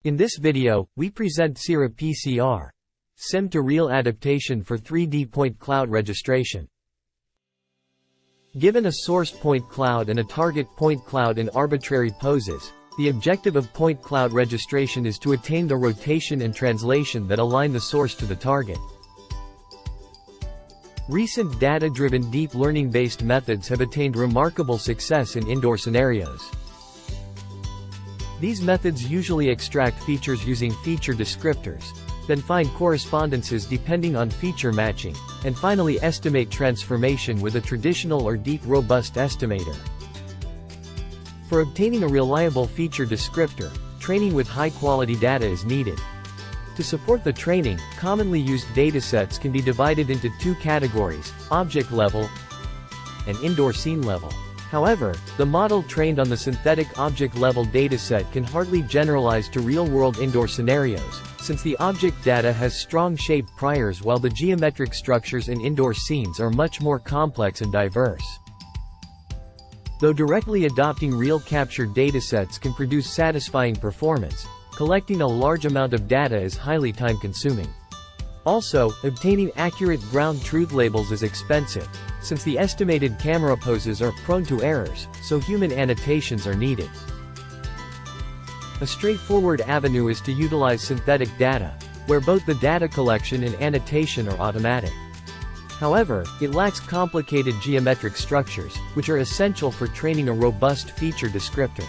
In this video, we present SIRA-PCR, sim-to-real adaptation for 3D point cloud registration. Given a source point cloud and a target point cloud in arbitrary poses, the objective of point cloud registration is to attain the rotation and translation that align the source to the target. Recent data-driven deep learning-based methods have attained remarkable success in indoor scenarios. These methods usually extract features using feature descriptors, then find correspondences depending on feature matching, and finally estimate transformation with a traditional or deep robust estimator. For obtaining a reliable feature descriptor, training with high-quality data is needed. To support the training, commonly used datasets can be divided into two categories: object level and indoor scene level. However, the model trained on the synthetic object-level dataset can hardly generalize to real-world indoor scenarios, since the object data has strong shape priors while the geometric structures in indoor scenes are much more complex and diverse. Though directly adopting real captured datasets can produce satisfying performance, collecting a large amount of data is highly time-consuming. Also, obtaining accurate ground truth labels is expensive, since the estimated camera poses are prone to errors, so human annotations are needed. A straightforward avenue is to utilize synthetic data, where both the data collection and annotation are automatic. However, it lacks complicated geometric structures, which are essential for training a robust feature descriptor.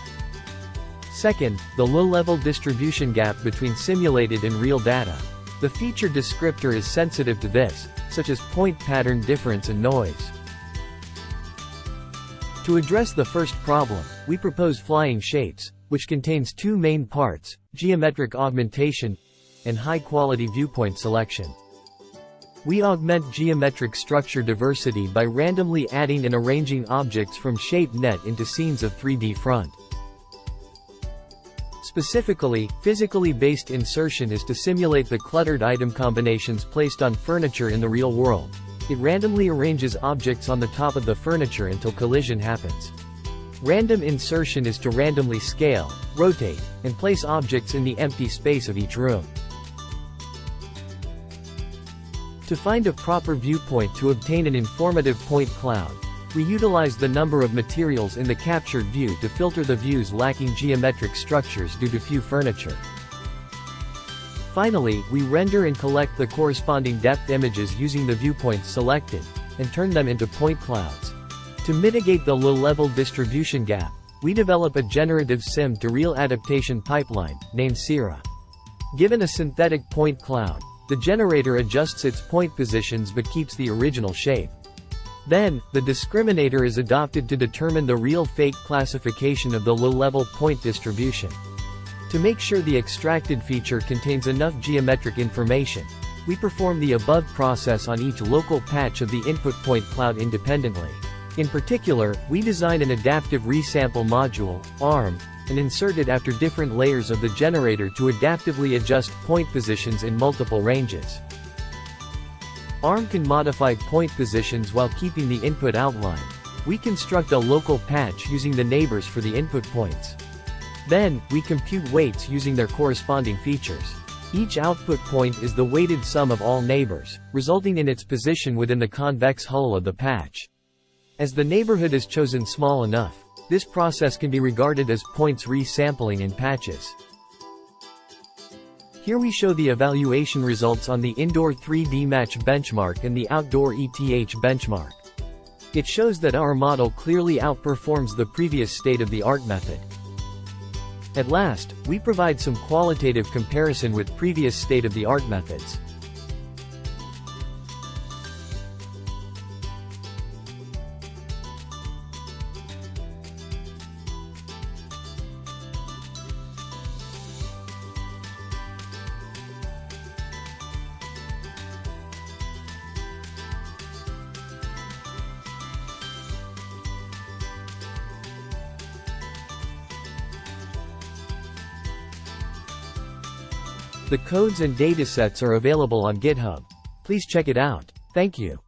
Second, the low-level distribution gap between simulated and real data. The feature descriptor is sensitive to this, such as point pattern difference and noise. To address the first problem, we propose flying shapes, which contains two main parts: geometric augmentation and high-quality viewpoint selection. We augment geometric structure diversity by randomly adding and arranging objects from ShapeNet into scenes of 3D front. Specifically, physically based insertion is to simulate the cluttered item combinations placed on furniture in the real world. It randomly arranges objects on the top of the furniture until collision happens. Random insertion is to randomly scale, rotate, and place objects in the empty space of each room. To find a proper viewpoint to obtain an informative point cloud, we utilize the number of materials in the captured view to filter the views lacking geometric structures due to few furniture. Finally, we render and collect the corresponding depth images using the viewpoints selected, and turn them into point clouds. To mitigate the low-level distribution gap, we develop a generative sim-to-real adaptation pipeline, named SIRA. Given a synthetic point cloud, the generator adjusts its point positions but keeps the original shape. Then, the discriminator is adopted to determine the real-fake classification of the low-level point distribution. To make sure the extracted feature contains enough geometric information, we perform the above process on each local patch of the input point cloud independently. In particular, we design an adaptive resample module, ARM, and insert it after different layers of the generator to adaptively adjust point positions in multiple ranges. ARM can modify point positions while keeping the input outline. We construct a local patch using the neighbors for the input points. Then, we compute weights using their corresponding features. Each output point is the weighted sum of all neighbors, resulting in its position within the convex hull of the patch. As the neighborhood is chosen small enough, this process can be regarded as points resampling in patches. Here we show the evaluation results on the indoor 3D match benchmark and the outdoor ETH benchmark. It shows that our model clearly outperforms the previous state-of-the-art method. At last, we provide some qualitative comparison with previous state-of-the-art methods. The codes and datasets are available on GitHub. Please check it out. Thank you.